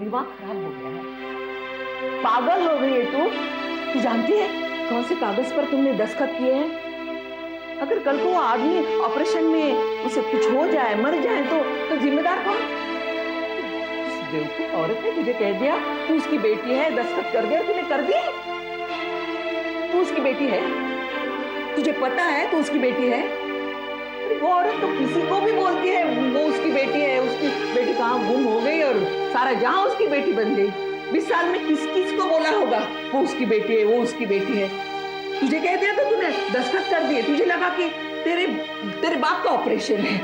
दिमाग खराब हो गया है, पागल हो गई है तू जानती है कौन से कागज पर तुमने दस्तखत किए हैं? अगर कल को वो आदमी ऑपरेशन में उसे कुछ हो जाए, मर जाए तो जिम्मेदार कौन? उस बेवकूफ औरत ने तुझे कह दिया तू उसकी बेटी है, दस्तखत कर दिया, तूने कर दी? तू उसकी बेटी है, तुझे पता है तू उसकी बेटी है? वो औरत तो किसी को भी बोलती है वो उसकी बेटी है, उसकी बेटी कहाँ गुम हो गई और सारा जहां उसकी बेटी बन गई। 20 साल में किस किस को बोला होगा वो उसकी बेटी है, वो उसकी बेटी है? तुझे कह दिया तो तूने दस्तखत कर दिए, तुझे लगा कि तेरे बाप का ऑपरेशन है।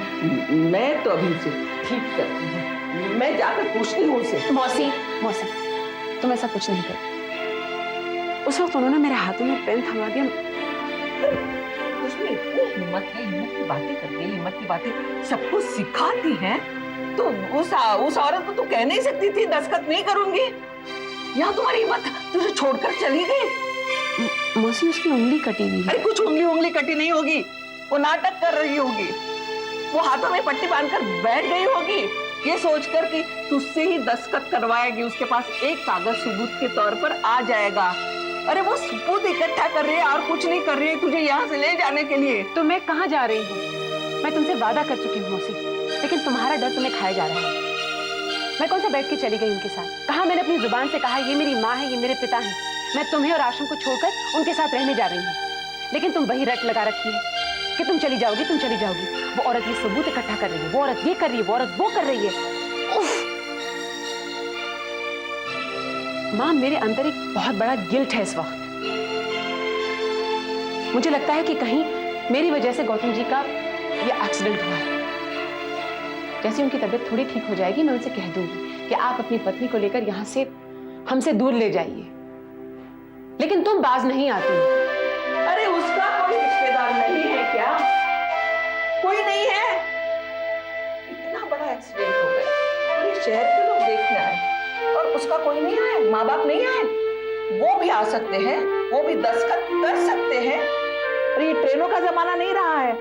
मैं तो अभी से ठीक करती हूँ, मैं जाकर पूछती हूँ उसे। मौसी तुम ऐसा कुछ नहीं कर। उस वक्त उन्होंने मेरे हाथों में पेन थमा दिया। उसमें इतनी हिम्मत है, हिम्मत की बातें करती है, हिम्मत की बातें सबको सिखाती है। तो उस औरत को तू कह नहीं सकती थी दस्तखत नहीं करूंगी? यहाँ तुम्हारी हिम्मत तुझे छोड़कर चली गई। मौसी उसकी उंगली कटी हुई है। अरे कुछ उंगली कटी नहीं होगी, वो नाटक कर रही होगी, वो हाथों में पट्टी बांधकर बैठ गई होगी ये सोचकर कि तुझसे ही दस्तखत करवाएगी, उसके पास एक कागज सबूत के तौर पर आ जाएगा। अरे वो सबूत इकट्ठा कर रही है और कुछ नहीं कर रही है तुझे यहाँ से ले जाने के लिए। तो मैं कहाँ जा रही हूँ? मैं तुमसे वादा कर चुकी हूँ मौसी, लेकिन तुम्हारा डर तुम्हें खाया जा रहा है। मैं कौन सा बैठ के चली गई उनके साथ? कहा मैंने अपनी जुबान से कहा ये मेरी माँ है, ये मेरे पिता हैं, मैं तुम्हें और आशम को छोड़कर उनके साथ रहने जा रही हूँ। लेकिन तुम वही रट लगा रखी है कि तुम चली जाओगी, तुम चली जाओगी। वो औरत ये सबूत इकट्ठा कर रही है, वो औरत ये कर रही है, वो औरत वो कर रही है। माँ, मेरे अंदर एक बहुत बड़ा गिल्ट है इस वक्त। मुझे लगता है कि कहीं मेरी वजह से गौतम जी का ये एक्सीडेंट हुआ है। जैसे उनकी तबीयत थोड़ी ठीक हो जाएगी मैं उनसे कह दूंगी कि आप अपनी पत्नी को लेकर यहां से हमसे दूर ले जाइए, लेकिन तुम बाज नहीं आती। अरे उसका कोई रिश्तेदार नहीं है क्या? कोई नहीं है? इतना बड़ा एक्सीडेंट हो गया, पूरे शहर के लोग देखने आए और उसका कोई नहीं आया, माँ बाप नहीं आए? वो भी आ सकते हैं, वो भी दस्तखत कर सकते हैं। अरे ये ट्रेनों का जमाना नहीं रहा है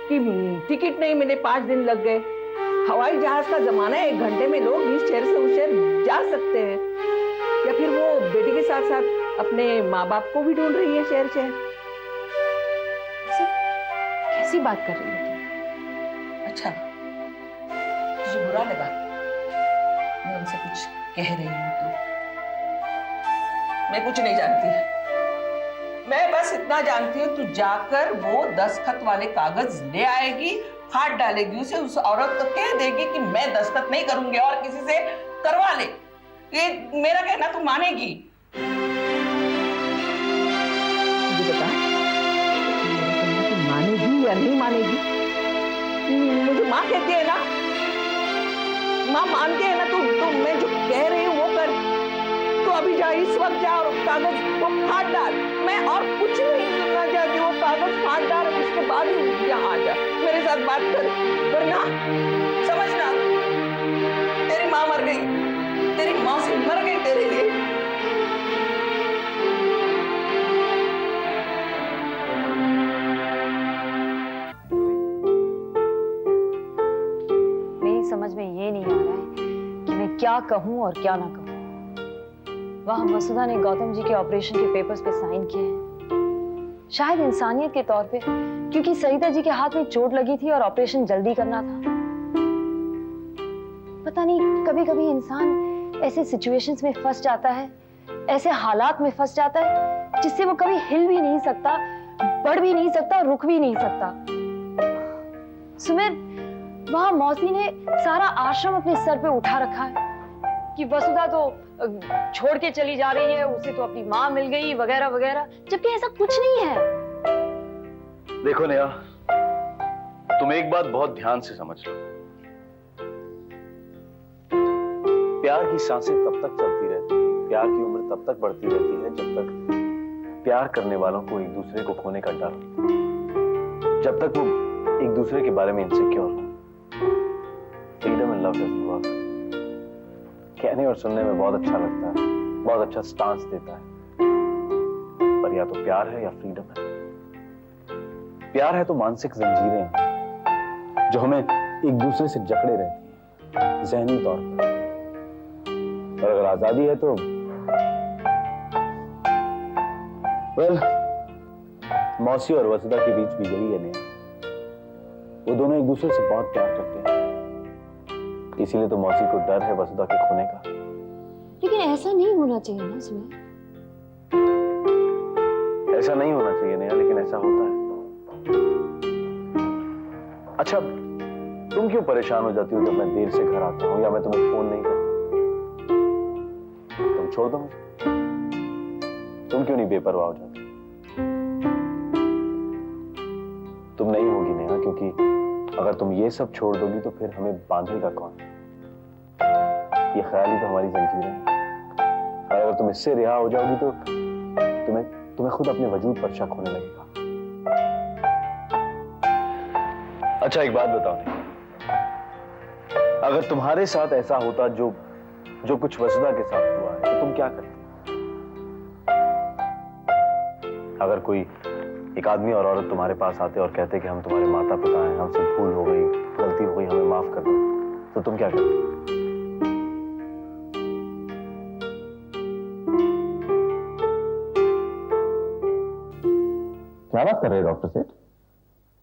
कि टिकट नहीं मिले 5 दिन लग गए। हवाई जहाज का जमाना है, 1 घंटे में लोग इस शहर से उस शहर जा सकते हैं। या फिर वो बेटी के साथ साथ अपने माँ बाप को भी ढूंढ रही है शहर शहर। कैसी बात कर रही हो तुम? अच्छा, तुझे बुरा लगा मैं उनसे कुछ कह रही हूँ तो? मैं कुछ नहीं जानती, मैं बस इतना जानती हूँ, तू जाकर वो दस्तखत वाले कागज ले आएगी, हाथ डालेगी उसे, उस औरत को कह देगी कि मैं दस्तखत नहीं करूंगी और किसी से करवा ले। ये मेरा कहना तू मानेगी? मुझे बता, तू मानेगी या नहीं मानेगी? मुझे माँ कहती है ना, माँ मानती है ना, तू मैं जो कह रही हूँ वो कर। तू अभी जा, इस वक्त जा और कागज वो फाड़ डाल। मैं और कुछ नहीं सुनना चाहती, वो कागज फाड़ डाल, उसके बाद ही यहाँ आ जा, मेरे साथ बात कर। वरना समझना तेरी माँ मर गई, तेरी माँ से मर गई तेरे लिए। मेरी समझ में ये नहीं आ रहा है कि मैं क्या कहूँ और क्या ना कहूँ। वहां वसुधा ने गौतम जी के ऑपरेशन के पेपर्स पे साइन किए हैं, शायद इंसानियत के तौर पे, क्योंकि सरिता जी के हाथ में चोट लगी थी और ऑपरेशन जल्दी करना था। पता नहीं, कभी कभी इंसान ऐसे सिचुएशंस में फंस जाता है, ऐसे हालात में फंस जाता है जिससे वो कभी हिल भी नहीं सकता, बढ़ भी नहीं सकता, रुक भी नहीं सकता। सुमित, वहां मौसी ने सारा आश्रम अपने सर पे उठा रखा है कि वसुधा तो छोड़ के चली जा रही है, उसे तो अपनी माँ मिल गई वगैरह वगैरह, जबकि ऐसा कुछ नहीं है। देखो नेहा, तुम एक बात बहुत ध्यान से समझ लो, प्यार की सांसें तब तक चलती रहती है, प्यार की उम्र तब तक बढ़ती रहती है जब तक प्यार करने वालों को एक दूसरे को खोने का डर हो, जब तक वो एक दूसरे के बारे में इनसिक्योर हो। Freedom in love doesn't work. कहने और सुनने में बहुत अच्छा लगता है, बहुत अच्छा स्टांस देता है, पर या तो प्यार है या फ्रीडम है। प्यार है तो मानसिक जंजीरें हैं जो हमें एक दूसरे से जकड़े रहती हैं, ज़हनी तौर पर। और अगर आजादी है तो वेल, मौसी और वसुधा के बीच भी यही है नेहा। वो दोनों एक दूसरे से बहुत प्यार करते हैं, इसीलिए तो मौसी को डर है वसुधा के खोने का। लेकिन ऐसा नहीं होना चाहिए ना सुबह। ऐसा नहीं होना चाहिए नेहा, लेकिन ऐसा होता है। अच्छा, तुम क्यों परेशान हो जाती हो जब मैं देर से घर आता हूँ या मैं तुम्हें फोन नहीं करता? तुम छोड़ दो मुझे। तुम क्यों नहीं बेपरवाह हो जाती? तुम नहीं होगी नेहा, क्योंकि अगर तुम ये सब छोड़ दोगी तो फिर हमें बांधेगा कौन? ये ख्याल ही तो हमारी जंजीरें हैं। और अगर तुम इससे रिहा हो जाओगी तो तुम्हें खुद अपने वजूद पर शक होने लगेगा। अच्छा, एक बात बताओ नेहा, अगर तुम्हारे साथ ऐसा होता जो कुछ वसुधा के साथ हुआ है, तो तुम क्या करते? अगर कोई एक आदमी और औरत तुम्हारे पास आते और कहते कि हम तुम्हारे माता पिता हैं, हमसे भूल हो गई, गलती हो गई, हमें माफ कर दो, तो तुम क्या करते? क्या बात कर रहे हैं डॉक्टर सेठ?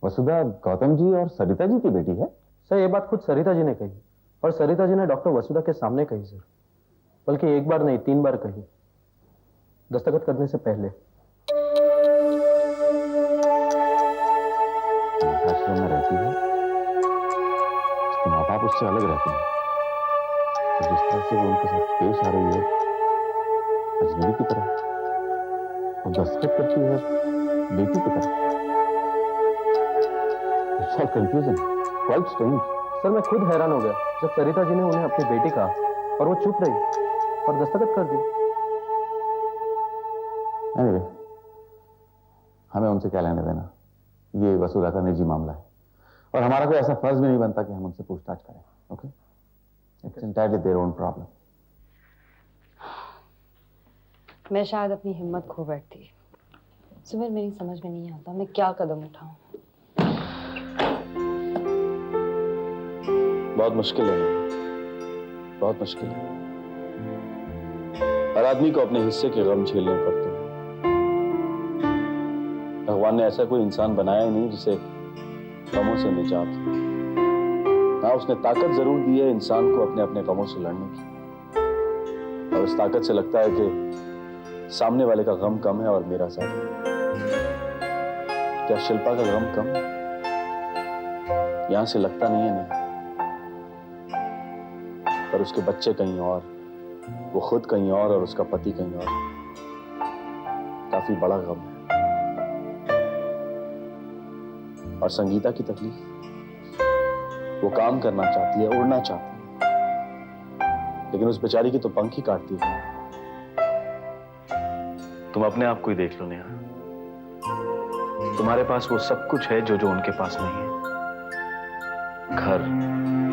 वसुधा गौतम जी और सरिता जी की बेटी है? सर, ये बात खुद सरिता जी ने कही, और सरिता जी ने डॉक्टर वसुधा के सामने कही सर। बल्कि एक बार नहीं, 3 बार कही, दस्तखत करने से पहले। आश्रम में रहती है, उसके माँ बाप उससे अलग रहते हैं, तो जिस तरह से वो उनके साथ पेश आ रही है अजनबी की तरह, और दस्तखत करती है बेटी की तरह। It's all confusing, quite strange. Sir, मैं खुद हैरान हो गया जब सरिता जी ने उन्हें अपनी बेटी कहा और वो चुप रही और दस्तखत कर दी। Anyway, हमें उनसे क्या लेने देना, ये वसुधा का निजी मामला है, और हमारा कोई ऐसा फर्ज भी नहीं बनता कि हम उनसे पूछताछ करें। Okay, it's entirely their own problem. मैं शायद अपनी हिम्मत खो बैठती। सुबह मेरी समझ में नहीं आता मैं क्या कदम उठाऊं। बहुत मुश्किल है, बहुत मुश्किल है। हर आदमी को अपने हिस्से के गम झेलने पड़ते हैं। भगवान ने ऐसा कोई इंसान बनाया ही नहीं जिसे गमों से निजात हो। हाँ, उसने ताकत जरूर दी है इंसान को अपने अपने गमों से लड़ने की, और उस ताकत से लगता है कि सामने वाले का गम कम है और मेरा ज्यादा। क्या शिल्पा का गम कम है? यहां से लगता नहीं है, नहीं, पर उसके बच्चे कहीं और, वो खुद कहीं और उसका पति कहीं और। काफी बड़ा गम है। और संगीता की तकलीफ, वो काम करना चाहती है, उड़ना चाहती है, लेकिन उस बेचारी की तो पंख ही काटती है। तुम अपने आप को ही देख लो नेहा, तुम्हारे पास वो सब कुछ है जो उनके पास नहीं है। घर,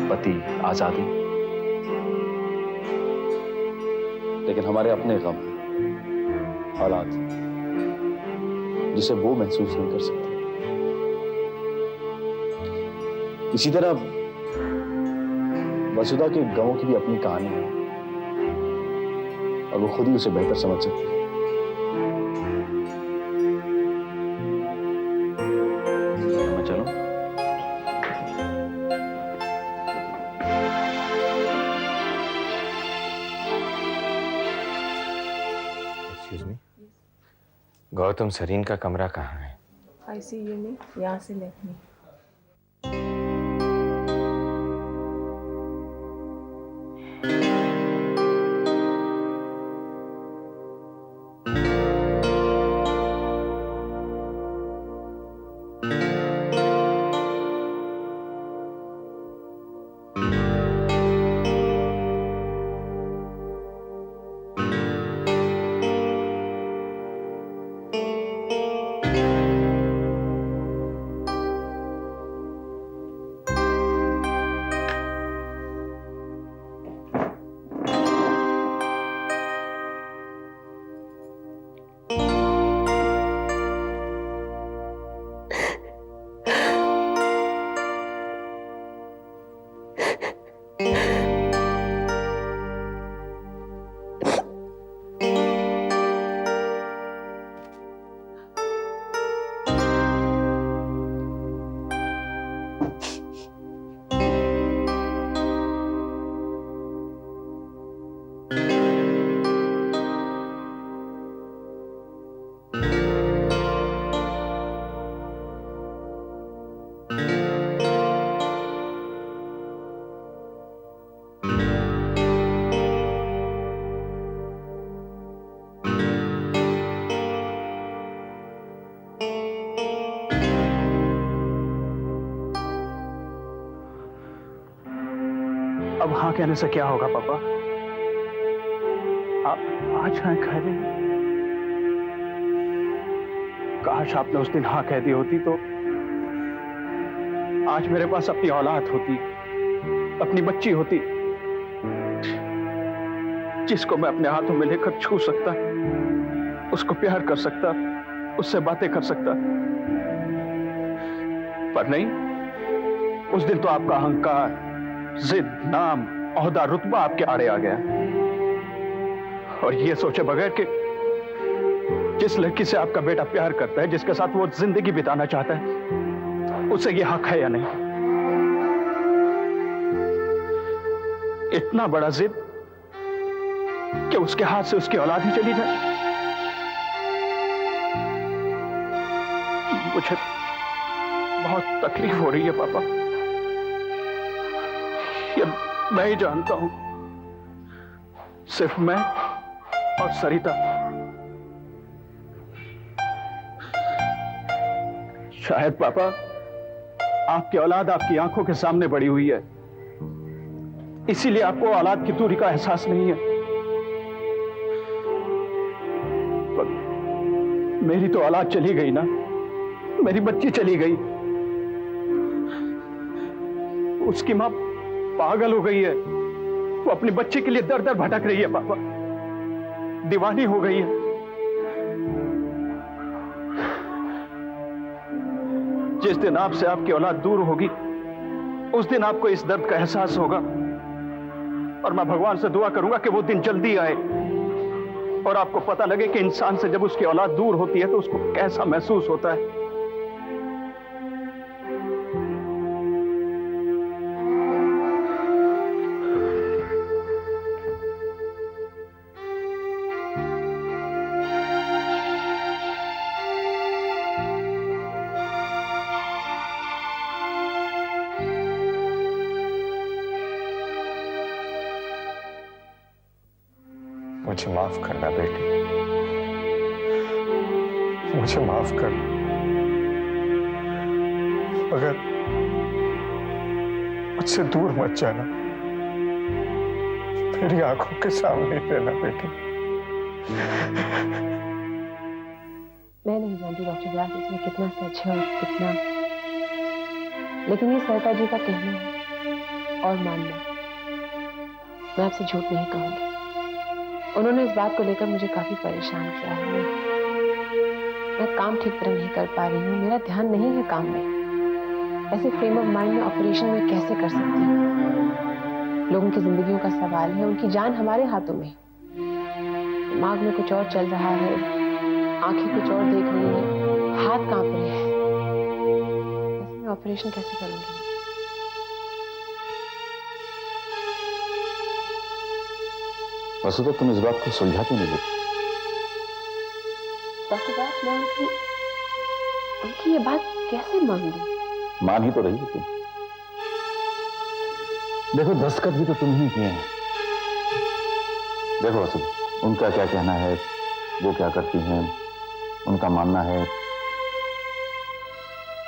पति, आजादी, लेकिन हमारे अपने गम हैं, औलाद, जिसे वो महसूस नहीं कर सकते। इसी तरह वसुधा के गमों की भी अपनी कहानी है, और वो खुद ही उसे बेहतर समझ सकती है। मैं चलूं? एक्सक्यूज मी, गौतम सरीन का कमरा कहाँ है? आईसीयू में, यहाँ से लेफ्ट में। हाँ कहने से क्या होगा पापा? आप आज हाँ कह रहे हैं। काश आपने उस दिन हाँ कह दी होती तो आज मेरे पास अपनी औलाद होती, अपनी बच्ची होती, जिसको मैं अपने हाथों में लेकर छू सकता, उसको प्यार कर सकता, उससे बातें कर सकता। पर नहीं, उस दिन तो आपका अहंकार, जिद, नाम, ओहदा, रुतबा आपके आड़े आ गया, और ये सोचे बगैर कि जिस लड़की से आपका बेटा प्यार करता है, जिसके साथ वो जिंदगी बिताना चाहता है, उसे ये हक है या नहीं। इतना बड़ा जिद कि उसके हाथ से उसकी औलाद ही चली जाए। मुझे बहुत तकलीफ हो रही है पापा, ये मैं ही जानता हूं। सिर्फ मैं और सरिता। शायद पापा आपकी औलाद आपकी आंखों के सामने बड़ी हुई है, इसीलिए आपको औलाद की दूरी का एहसास नहीं है। पर मेरी तो औलाद चली गई ना, मेरी बच्ची चली गई। उसकी मां पागल हो गई है, वो अपनी बच्ची के लिए दर दर भटक रही है पापा, दीवानी हो गई है। जिस दिन आपसे आपकी औलाद दूर होगी, उस दिन आपको इस दर्द का एहसास होगा, और मैं भगवान से दुआ करूंगा कि वो दिन जल्दी आए और आपको पता लगे कि इंसान से जब उसकी औलाद दूर होती है तो उसको कैसा महसूस होता है। मुझे माफ करना बेटी, मुझे माफ कर, मगर मुझसे दूर मत जाना, मेरी आंखों के सामने रहना बेटी। मैं नहीं जानती डॉक्टर व्यास इसमें कितना सच है और कितना, लेकिन ये सरिता जी का कहना है और मानना, मैं आपसे झूठ नहीं कहूंगी। उन्होंने इस बात को लेकर मुझे काफी परेशान किया है। मैं काम ठीक तरह नहीं कर पा रही हूँ, मेरा ध्यान नहीं है काम में। ऐसे फ्रेम ऑफ माइंड में ऑपरेशन में कैसे कर सकती हूँ? लोगों की जिंदगियों का सवाल है, उनकी जान हमारे हाथों में। दिमाग में कुछ और चल रहा है, आंखें कुछ और देख रही हैं, हाथ कांप रहे हैं। ऐसे में ऑपरेशन कैसे करूंगी? वसुधा, तुम इस बात को सुलझा क्यों नहीं देती? डॉक्टर व्यास, मैं उनकी ये बात कैसे मान लूं? मान ही तो रही हो तुम। देखो, दस्तखत भी तो तुम ही किए हैं। देखो वसुधा, उनका क्या कहना है, वो क्या करती हैं, उनका मानना है,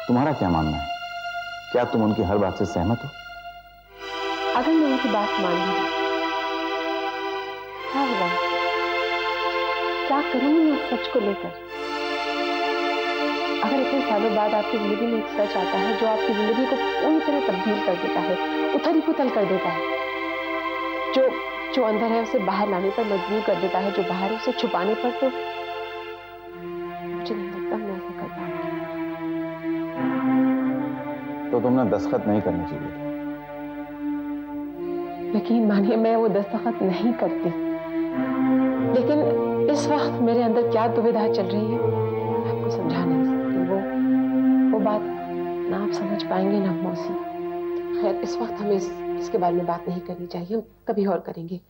तुम्हारा क्या मानना है? क्या तुम उनकी हर बात से सहमत हो? अगर मैं उनकी बात मान लूं, क्या होगा? क्या करूंगी मैं इस सच को लेकर? अगर इतने सालों बाद आपकी जिंदगी में एक सच आता है जो आपकी जिंदगी को पूरी तरह तब्दील कर देता है, उथल पुथल कर देता है, जो अंदर है उसे बाहर लाने पर मजबूर कर देता है, जो बाहर है उसे छुपाने पर, तो मुझे नहीं लगता मैं ऐसा कर पाऊंगी। तो तुमने दस्तखत नहीं करना चाहिए था। यकीन मानिए, मैं वो दस्तखत नहीं करती, लेकिन इस वक्त मेरे अंदर क्या दुविधा चल रही है मैं आपको समझा नहीं सकती। वो बात ना आप समझ पाएंगे ना मौसी। खैर, इस वक्त हमें इसके बारे में बात नहीं करनी चाहिए, हम कभी और करेंगे।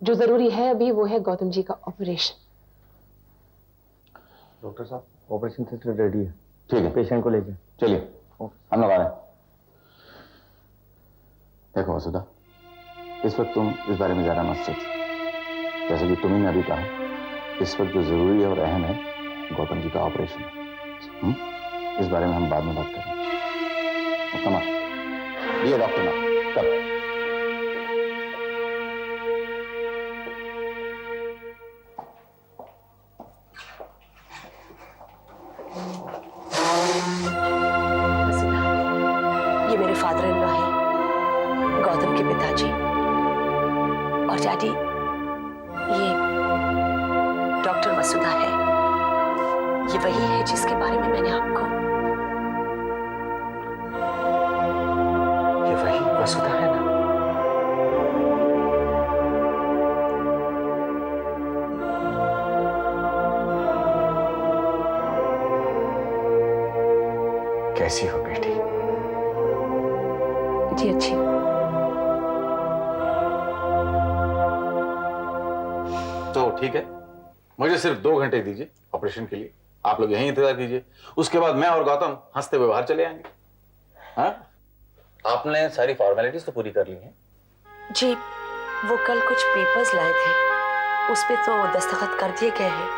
जो जरूरी है अभी वो है गौतम जी का ऑपरेशन। डॉक्टर साहब, ऑपरेशन थिएटर रेडी है। ठीक है, पेशेंट को ले जाए। चलिए हम लोग आ रहे हैं। देखो वसुधा, इस वक्त तुम इस बारे में ज्यादा मत सोचो। जैसे कि तुम्ही ने अभी कहा, इस वक्त जो जरूरी है और अहम है गौतम जी का ऑपरेशन। इस बारे में हम बाद में बात करेंगे। कमा ये डॉक्टर ना कब और डैडी, ये डॉक्टर वसुधा है, ये वही है जिसके बारे में मैंने आपको। ये वही वसुधा है ना? कैसी हो बेटी? जी अच्छी। तो ठीक है, मुझे सिर्फ 2 घंटे दीजिए ऑपरेशन के लिए। आप लोग यहीं इंतजार कीजिए, उसके बाद मैं और गौतम हंसते हुए बाहर चले आएंगे। हाँ, आपने सारी फॉर्मेलिटीज तो पूरी कर ली हैं। जी, वो कल कुछ पेपर्स लाए थे, उस पे तो दस्तखत कर दिए गए हैं।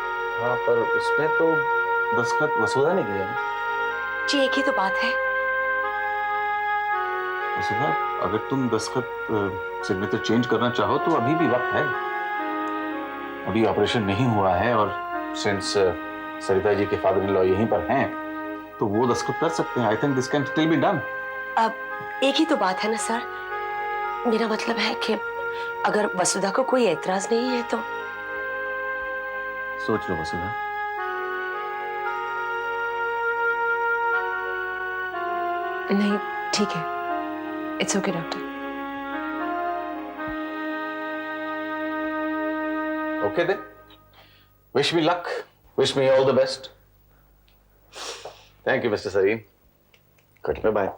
हाँ, पर उसमें तो दस्तखत वसुधा ने किया है। जी, एक ही तो बात है। वसुधा, अगर तुम दस्तखत सिग्नेचर चेंज करना चाहो तो अभी भी वक्त है। अभी ऑपरेशन नहीं हुआ है और सिंस सरिता जी के फादर इन लॉ यहीं पर हैं, तो वो दस्तखत कर सकते हैं। I think this can still be done. अब एक ही तो बात है ना सर, मेरा मतलब है कि अगर वसुधा को कोई एतराज नहीं है तो। सोच लो वसुधा। नहीं, ठीक है, it's okay doctor. Okay then. Wish me luck. Wish me all the best. Thank you, Mr. Sareen. Good. Bye-bye.